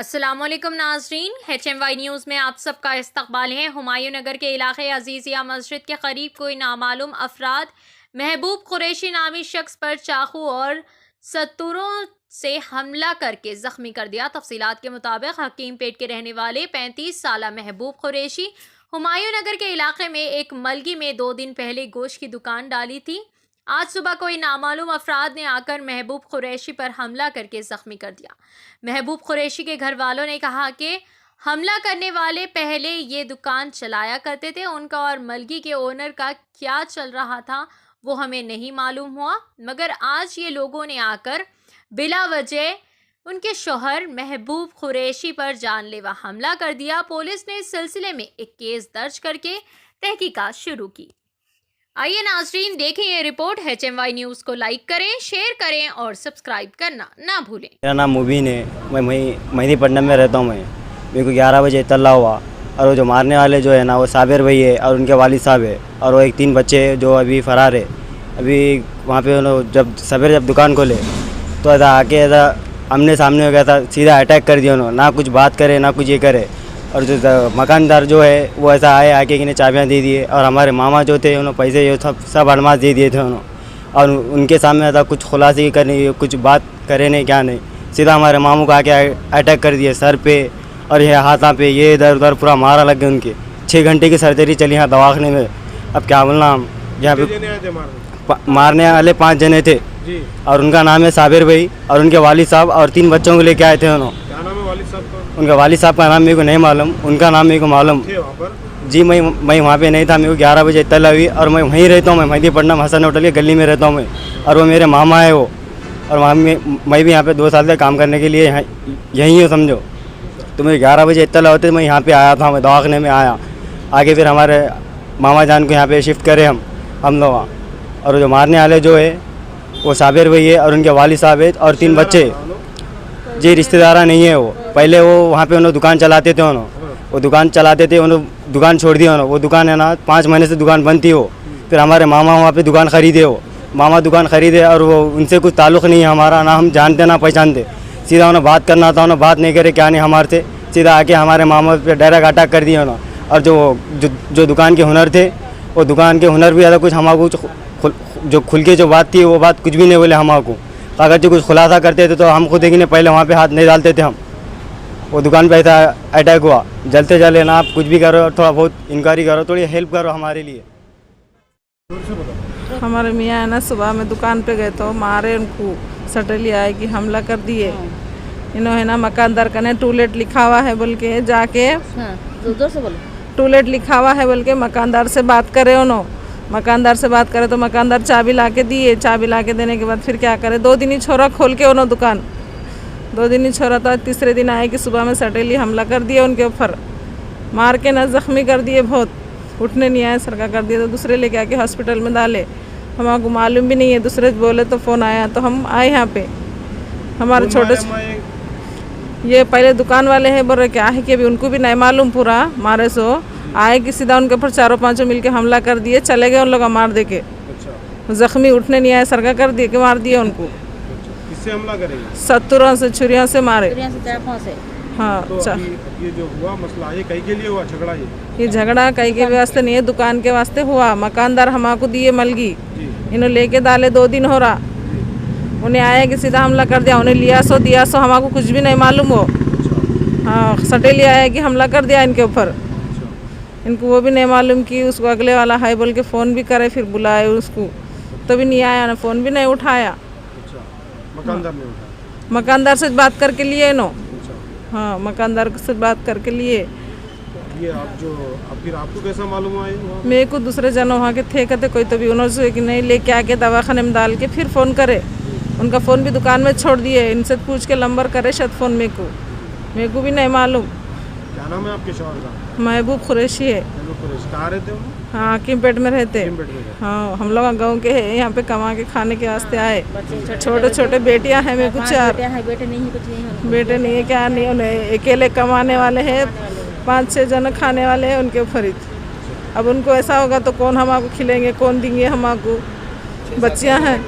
अस्सलामुअलैकुम नाजरीन, HMY news में आप सबका इस्तकबाल है। हुमायूं नगर के इलाके अजीज़िया मस्जिद के करीब कोई नामालूम अफराद महबूब कुरैशी नामी शख्स पर चाकू और सत्तूरों से हमला करके ज़ख्मी कर दिया। तफसीलात के मुताबिक हकीम पेट के रहने वाले 35 साला महबूब कुरैशी हुमायूं नगर के इलाके में एक मलगी में 2 दिन पहले गोश्त की दुकान डाली थी। आज सुबह कोई नामालूम अफराद ने आकर महबूब कुरैशी पर हमला करके ज़ख्मी कर दिया। महबूब कुरैशी के घर वालों ने कहा कि हमला करने वाले पहले ये दुकान चलाया करते थे। उनका और मलगी के ओनर का क्या चल रहा था वो हमें नहीं मालूम हुआ, मगर आज ये लोगों ने आकर बिला वजह उनके शोहर महबूब कुरैशी पर जानलेवा हमला कर दिया। पुलिस ने इस सिलसिले में एक केस दर्ज करके तहकीकात शुरू की। आइए नाजरीन देखें ये रिपोर्ट। HMY न्यूज़ को लाइक करें, शेयर करें और सब्सक्राइब करना ना भूलें। मेरा नाम मुबीन है, मैं मेहदीपट्टनम में रहता हूँ। मेरे को 11 बजे इत्तला हुआ और वो जो मारने वाले जो है ना वो साबिर भाई है और उनके वालिद साहब है और वो एक 3 बच्चे जो अभी फ़रार है। अभी वहाँ पे जब सवेरे जब दुकान खोले तो ऐसा आके ऐसा आमने सामने हो गया था, सीधा अटैक कर दिया उन्होंने, ना कुछ बात करे ना कुछ ये करे। और जो मकानदार जो है वो ऐसा आए आके कि चाबियाँ दे दिए और हमारे मामा जो थे उन्होंने पैसे जो सब एडवांस दे दिए थे उन्होंने। और उनके सामने ऐसा कुछ खुलासे करने कुछ बात करे नहीं क्या नहीं, सीधा हमारे मामू को आके अटैक कर दिए सर पे और ये हाथों पे, ये इधर उधर पूरा मारा लग गया उनके। 6 घंटे की सर्जरी चली यहाँ दवाखाने में। अब क्या बोलना, हम यहाँ पे मारने वाले 5 जने थे और उनका नाम है साबिर भाई और उनके वालिद साहब और 3 बच्चों को लेके आए थे उन्होंने। उनका वालिद साहब का नाम मेरे को नहीं मालूम, उनका नाम मेरे को मालूम जी। मैं वहाँ पे नहीं था, मेरे को 11 बजे इत्तला हुई और मैं वहीं रहता हूँ। मैं मेहदीपट्टनम हसन होटल की गली में रहता हूँ मैं, और वो मेरे मामा है वो। और वहाँ मैं भी यहाँ पे 2 साल से काम करने के लिए यहीं हूँ समझो। तो मैं 11 बजे इत्तला होते मैं यहाँ पे आया था, मैं दवाखाने में आया। आगे फिर हमारे मामा जान को यहाँ पे शिफ्ट करे हम लोग। और जो मारने वाले जो है वो साबिर भाई है और उनके वालिद साहब है और 3 बच्चे जी। रिश्तेदारा नहीं है वो, पहले वो वहाँ पे उन्होंने दुकान चलाते थे। वो दुकान चलाते थे, उन्होंने दुकान छोड़ दिया उन्होंने। वो दुकान है ना 5 महीने से दुकान बंद थी वो। फिर हमारे मामा वहाँ पे दुकान ख़रीदे, वो मामा दुकान ख़रीदे और वो उनसे कुछ ताल्लुक़ नहीं है हमारा, ना हम जानते ना पहचानते। सीधा उन्हें बात करना था, उन्हें बात नहीं करे क्या नहीं हमारे से, सीधा आके हमारे मामा पे डायरेक्ट अटैक कर दिया उन्होंने। और जो दुकान के हुनर थे वो दुकान के हुनर भी ज़्यादा कुछ हमारे जो खुल के जो बात थी वो बात कुछ भी नहीं बोले हमारे को। अगर जो कुछ खुलासा करते थे तो हम खुद देखने पहले वहाँ पे हाथ नहीं डालते थे हम। वो दुकान पे ऐसा अटैक हुआ, जलते जले ना आप कुछ भी करो, थोड़ा बहुत इंक्वायरी करो, थोड़ी हेल्प करो हमारे लिए। हमारे मियाँ है ना, सुबह में दुकान पे गए तो मारे उनको, सटली आए कि हमला कर दिए। इन्होंने ना मकानदार का ने टूलेट लिखा हुआ है बोल के जाके, जोर से बोलो, टूलेट लिखा हुआ है बोल के मकानदार से बात करे उन्होंने। मकानदार से बात करे तो मकानदार चाबी ला के दिए। चाबी ला के देने के बाद फिर क्या करे, 2 दिन ही छोरा खोल के उन्होंने दुकान, 2 दिन ही छोरा था। तीसरे दिन आए कि सुबह में सटेली हमला कर दिया उनके ऊपर, मार के ना ज़ख्मी कर दिए बहुत, उठने नहीं आए, सरका कर दिया। तो दूसरे लेके आके हॉस्पिटल में डाले, हमको मालूम भी नहीं है। दूसरे बोले तो फ़ोन आया तो हम आए यहाँ पे। हमारे छोटे ये पहले दुकान वाले हैं, बोल रहे क्या है कि अभी उनको भी नहीं मालूम पूरा। मारे सो आए कि सीधा उनके ऊपर 4-5 मिल के हमला कर दिए, चले गए उन लोग मार दे के। ज़ख्मी उठने नहीं आए, सरका कर दिए कि मार दिए उनको। किससे हमला करेंगे? सत्तूरों से, छुरियों से मारे। हाँ। तो ये जो हुआ मसला ये कहीं के लिए हुआ झगड़ा? ये झगड़ा कहीं के वास्ते नहीं है, दुकान के वास्ते हुआ। मकानदार हमको दिए मलगी, इन्होंने लेके डाले, 2 दिन हो रहा। उन्हें आया कि सीधा हमला कर दिया, उन्हें लिया सो दिया सो, हमको कुछ भी नहीं मालूम हो। हाँ, सटेली आया कि हमला कर दिया इनके ऊपर। इनको वो भी नहीं मालूम कि उसको अगले वाला है बोल के फ़ोन भी करे, फिर बुलाए उसको तो भी नहीं आया ना, फ़ोन भी नहीं उठाया। मकानदार ने उठाया? मकानदार से बात करके लिए नो। हाँ, मकानदार से बात करके लिए। ये आप जो फिर आपको कैसा मालूम हुआ? मेरे को दूसरे जन वहाँ के थे कहते कोई, तो भी उन्होंने कि नहीं लेके आके दवाखाने में डाल के फिर फ़ोन करे। उनका फ़ोन भी दुकान में छोड़ दिए, इनसे पूछ के नंबर करे शायद फ़ोन मेरे को भी नहीं मालूम। क्या नाम है आपके शौहर का? महबूब कुरैशी है। कहाँ रहते हो? हाँ, हकीम पेट में रहते। हाँ, हम लोग गाँव के हैं, यहाँ पे कमा के खाने के वास्ते आए। छोटे छोटे बेटियाँ हैं मेरे को, 4 बेटे नहीं है, कुछ नहीं, बेटे नहीं है, क्या नहीं, उन्हें अकेले कमाने वाले हैं, 5-6 जन खाने वाले हैं उनके ऊपर। अब उनको ऐसा होगा तो कौन हमको खिलेंगे, कौन देंगे हमको? बच्चियाँ हैं,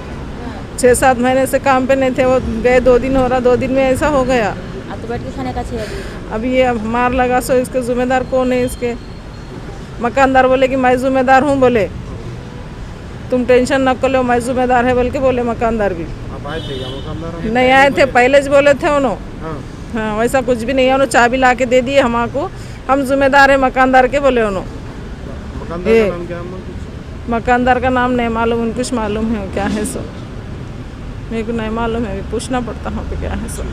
6-7 महीने से काम पे नहीं थे, वो गए 2 दिन हो रहा, 2 दिन में ऐसा हो गया। तो बैठ के खाने का चाहिए अभी। अब ये अब मार लगा सो इसके जिम्मेदार कौन है? इसके मकानदार बोले कि मैं जिम्मेदार हूँ, बोले तुम टेंशन न कर लो, मैं जिम्मेदार है बोल के बोले मकानदार भी। आप आए थे क्या मकानदार? नहीं आए थे, पहले જ बोले थे उन्होंने। हाँ, हाँ, वैसा कुछ भी नहीं है, उन्होंने चाबी ला के दे दिए हमको, हम जिम्मेदार है मकानदार के, बोले उन्होंने। मकानदार का नाम क्या है? कुछ मकानदार का नाम नहीं मालूम, उनको कुछ मालूम है क्या है सो, मेरे को नहीं मालूम है, अभी पूछना पड़ता है पे क्या है सो।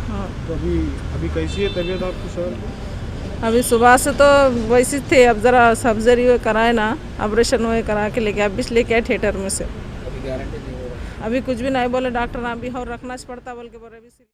हाँ, तो अभी कैसी है तबीयत आपकी सर? अभी सुबह से तो वैसे थे, अब ज़रा सर्जरी वो कराए ना, ऑपरेशन वो करा के लेके अब लेके आए थिएटर में से। अभी कुछ भी नहीं बोले डॉक्टर, अभी और रखना पड़ता बोल के बोले अभी।